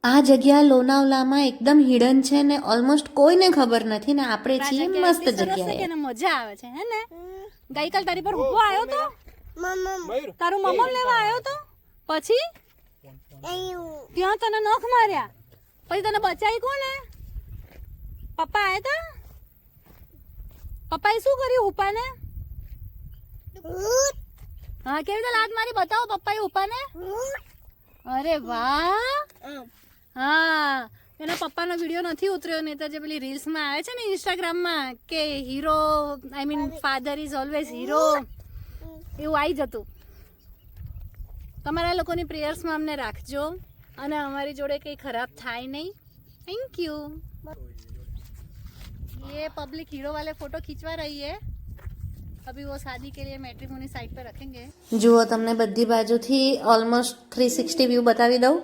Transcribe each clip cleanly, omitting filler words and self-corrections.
આ જગ્યા લોનાવલામાં એકદમ હિડન છે ને ઓલમોસ્ટ કોઈને ખબર નથી ને આપણે છીએ મસ્ત જગ્યાએ. મજા આવે છે હે ને. ગઈકાલ તારી પર હુકો આવ્યો તો તારું મમ્મમ લેવા આવ્યો તો પછી ત્યાં તને નખ માર્યા પછી તને બચાઈ કોને? પપ્પા આયા તા? પપ્પાએ શું કર્યું ઉપાને? હા કેવી રીતે લાત મારી બતાવો પપ્પાએ ઉપાને. અરે વાહ. હા એના પપ્પાનો વિડીયો નથી ઉતર્યો નહીં તો જે પેલી રીલ્સમાં આવે છે ને ઇન્સ્ટાગ્રામમાં કે hero I mean father is always hero એવું આવી જતું. તમારા લોકોની પ્રેયર્સમાં અમને રાખજો અને અમારી જોડે કંઈ ખરાબ થાય નહીં. Thank you. ये पब्लिक हीरो वाले फोटो खींचवा रही है. अभी वो शादी के लिए मैट्रिमोनी साइट पे रखेंगे. જુઓ તમને બધી બાજુથી ઓલમોસ્ટ 360 વ્યૂ બતાવી દઉં.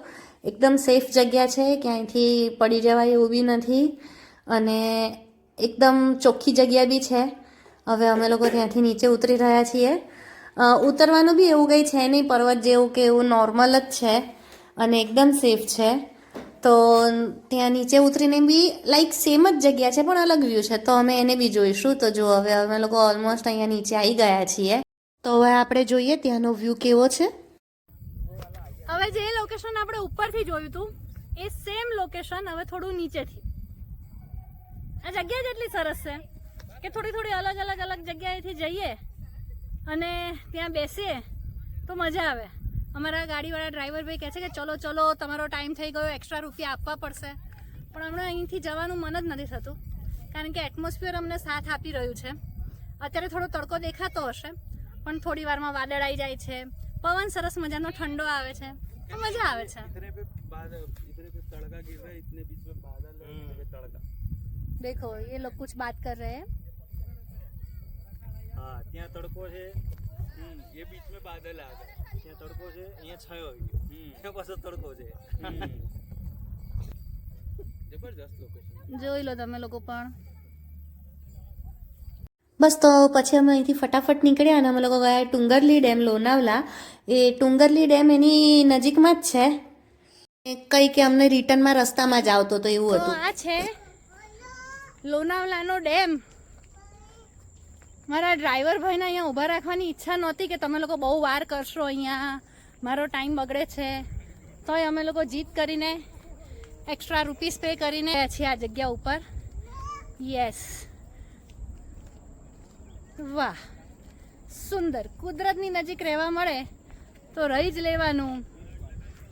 એકદમ સેફ જગ્યા છે, ક્યાંયથી પડી જવાય એવું બી નથી અને એકદમ ચોખ્ખી જગ્યા બી છે. હવે અમે લોકો ત્યાંથી નીચે ઉતરી રહ્યા છીએ. ઉતરવાનું બી એવું કંઈ છે નહીં પર્વત જેવું કે એવું નોર્મલ જ છે અને એકદમ સેફ છે. તો ત્યાં નીચે ઉતરીને બી લાઈક સેમ જ જગ્યા છે પણ અલગ વ્યૂ છે તો અમે એને બી જોઈશું. તો જો હવે અમે લોકો ઓલમોસ્ટ અહીંયા નીચે આવી ગયા છીએ. તો હવે આપણે જોઈએ ત્યાંનો વ્યૂ કેવો છે. હવે જે લોકેશન આપણે ઉપરથી જોયું હતું એ સેમ લોકેશન હવે થોડું નીચેથી. આ જગ્યા જ એટલી સરસ છે કે થોડી અલગ જગ્યાએથી જઈએ અને ત્યાં બેસીએ તો મજા આવે. અમારા ગાડીવાળા ડ્રાઈવર ભાઈ કહે છે કે ચલો તમારો ટાઈમ થઈ ગયો, એક્સ્ટ્રા રૂપિયા આપવા પડશે. પણ હમણાં અહીંથી જવાનું મન જ નથી થતું કારણ કે એટમોસ્ફિયર અમને સાથ આપી રહ્યું છે. અત્યારે થોડો તડકો દેખાતો હશે પણ થોડી વારમાં વાદળ આવી જાય છે, પવન સરસ મજાનો ઠંડો આવે છે, મજા આવે છે. देखो ये लोग कुछ बात कर रहे हैं. हाँ ત્યાં તડકો છે, ये बीच में बादल आ गए. ત્યાં તડકો છે, અહીંયા છાયો આવી ગયો, ત્યાં પાછો તડકો છે. જબરદસ્ત લોકેશન. જોઈ લો તમે લોકો પણ. બસ તો પછી અમે અહીંથી ફટાફટ નીકળ્યા અને અમે લોકો ગયા ટુંગરલી ડેમ લોનાવલા. એ ટુંગરલી ડેમ એની નજીકમાં જ છે. કંઈ કે અમને રિટર્નમાં રસ્તામાં જ આવતો તો એવું હતું. આ છે લોનાવલાનો ડેમ. મારા ડ્રાઈવર ભાઈને અહીંયા ઊભા રાખવાની ઈચ્છા નહોતી કે તમે લોકો બહુ વાર કરશો, અહીંયા મારો ટાઈમ બગડે છે. તોય અમે લોકો જીત કરીને એક્સ્ટ્રા રૂપીસ પે કરીને છીએ આ જગ્યા ઉપર. યસ, વાહ સુંદર. કુદરતની નજીક રહેવા મળે તો રહી જ લેવાનું,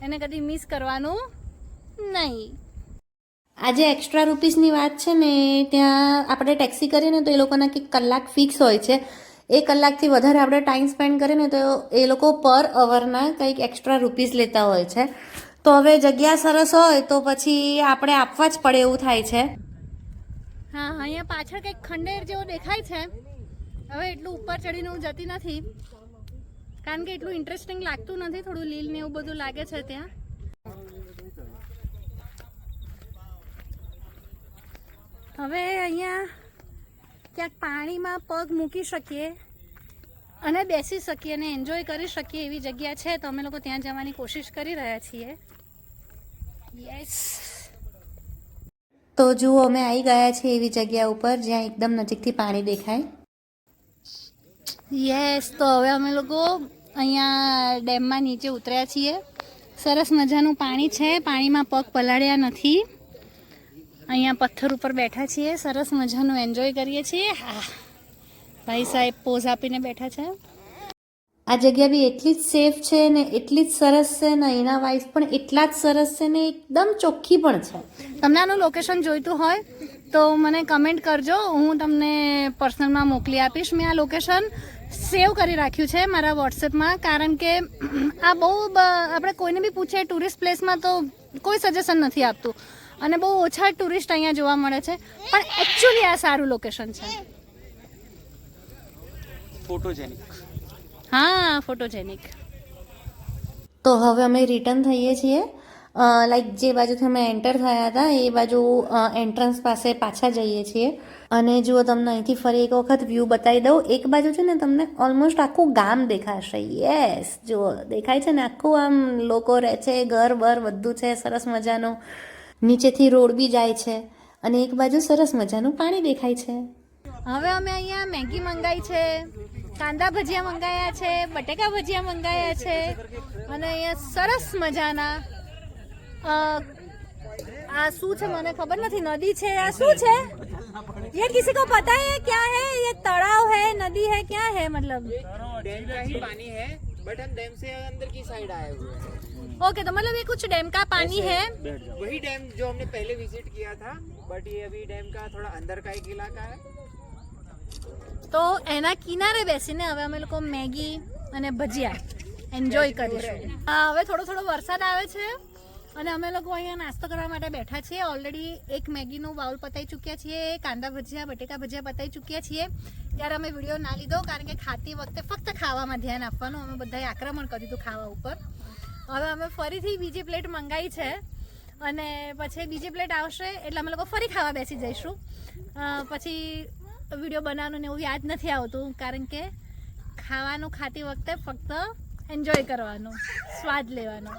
એને કદી મિસ કરવાનું નહીં. આજે એક્સ્ટ્રા રૂપીસની વાત છે ને, ત્યાં આપણે ટેક્સી કરીએ ને તો એ લોકોના કંઈક કલાક ફિક્સ હોય છે. એ કલાકથી વધારે આપણે ટાઈમ સ્પેન્ડ કરીએ ને તો એ લોકો પર અવરના કંઈક એક્સ્ટ્રા રૂપીસ લેતા હોય છે. તો હવે જગ્યા સરસ હોય તો પછી આપણે આપવા જ પડે એવું થાય છે. હા, અહીંયા પાછળ કંઈક ખંડેર જેવો દેખાય છે. હવે એટલું ઉપર ચડીને હું જતી નથી કારણ કે એટલું ઇન્ટરેસ્ટિંગ લાગતું નથી. થોડું લીલ ને એવું બધું લાગે છે ત્યાં. હવે અહીંયા ક્યાંક પાણીમાં પગ મૂકી શકીએ અને બેસી શકીએ અને એન્જોય કરી શકીએ એવી જગ્યા છે તો અમે લોકો ત્યાં જવાની કોશિશ કરી રહ્યા છીએ. યસ. તો જુઓ અમે આવી ગયા છીએ એવી જગ્યા ઉપર જ્યાં એકદમ નજીકથી પાણી દેખાય. યસ. તો હવે અમે લોકો અહીંયા ડેમમાં નીચે ઉતર્યા છીએ. સરસ મજાનું પાણી છે, પાણીમાં પગ પલાળ્યા નથી. અહીંયા પથ્થર ઉપર બેઠા છીએ, સરસ મજાનું એન્જોય કરીએ છીએ. હા, ભાઈ સાહેબ પોઝ આપીને બેઠા છે. આ જગ્યા બી એટલી જ સેફ છે ને એટલી જ સરસ છે ને એના વાઇફ પણ એટલા જ સરસ છે ને એકદમ ચોખ્ખી પણ છે. તમને આનું લોકેશન જોઈતું હોય તો મને કમેન્ટ કરજો, હું તમને પર્સનલમાં મોકલી આપીશ. મેં આ લોકેશન સેવ કરી રાખ્યું છે મારા વોટ્સએપમાં કારણ કે આ બહુ આપણે કોઈને બી પૂછીએ ટુરિસ્ટ પ્લેસમાં તો કોઈ સજેશન નથી આપતું અને બહુ ઓછા ટુરિસ્ટ અહીંયા જોવા મળે છે પણ એકચ્યુઅલી આ સારું લોકેશન છે. ફોટોજેનિક. હા, ફોટોજેનિક. તો હવે અમે રિટર્ન થઈએ છીએ લાઈક જે બાજુથી અમે એન્ટર થયા હતા એ બાજુ એન્ટ્રન્સ પાસે પાછા જઈએ છીએ. અને જુઓ તમને અહીંથી ફરી એક વખત વ્યૂ બતાવી દઉં. એક બાજુ છે ને તમને ઓલમોસ્ટ આખું ગામ દેખાશે. યસ, જુઓ દેખાય છે ને આખું આમ લોકો રહે છે, ઘર બર બધું છે સરસ મજાનું. નીચેથી રોડ બી જાય છે અને એક બાજુ સરસ મજાનું પાણી દેખાય છે. હવે અમે અહીંયા મેગી મંગાઈ છે, કાંદા ભજીયા મંગાયા છે, બટેકા ભજીયા મંગાયા છે અને અહીંયા સરસ મજાના આ શું છે મને ખબર નથી, નદી છે. આ શું છે? ये किसी को पता है क्या है? ये तालाब है, नदी है, क्या है? मतलब डैम का ही पानी है बट हम डैम से अंदर की साइड आए हुए हैं. ओके, तो मतलब ये कुछ डैम का पानी है. वही डैम जो हमने पहले विजिट किया था बट ये अभी डैम का थोड़ा अंदर का एक इलाका है. તો એના કિનારે બેસીને હવે અમે લોકો મેગી અને ભજીયા એન્જોય કરીશું. હવે થોડો થોડો વરસાદ આવે છે અને અમે લોકો અહીંયા નાસ્તો કરવા માટે બેઠા છીએ. ઓલરેડી એક મેગીનું બાઉલ પતાવી ચૂક્યા છીએ, કાંદા ભજીયા બટેકા ભજીયા પતાવી ચૂક્યા છીએ. ત્યારે અમે વિડીયો ના લીધો કારણ કે ખાતી વખતે ફક્ત ખાવામાં ધ્યાન આપવાનું. અમે બધાએ આક્રમણ કરી દીધું ખાવા ઉપર. હવે અમે ફરીથી બીજી પ્લેટ મંગાવી છે અને પછી બીજી પ્લેટ આવશે એટલે અમે લોકો ફરી ખાવા બેસી જઈશું. પછી વિડીયો બનાવવાનું ને એવું યાદ નથી આવતું કારણ કે ખાવાનું ખાતી વખતે ફક્ત એન્જોય કરવાનું, સ્વાદ લેવાનો.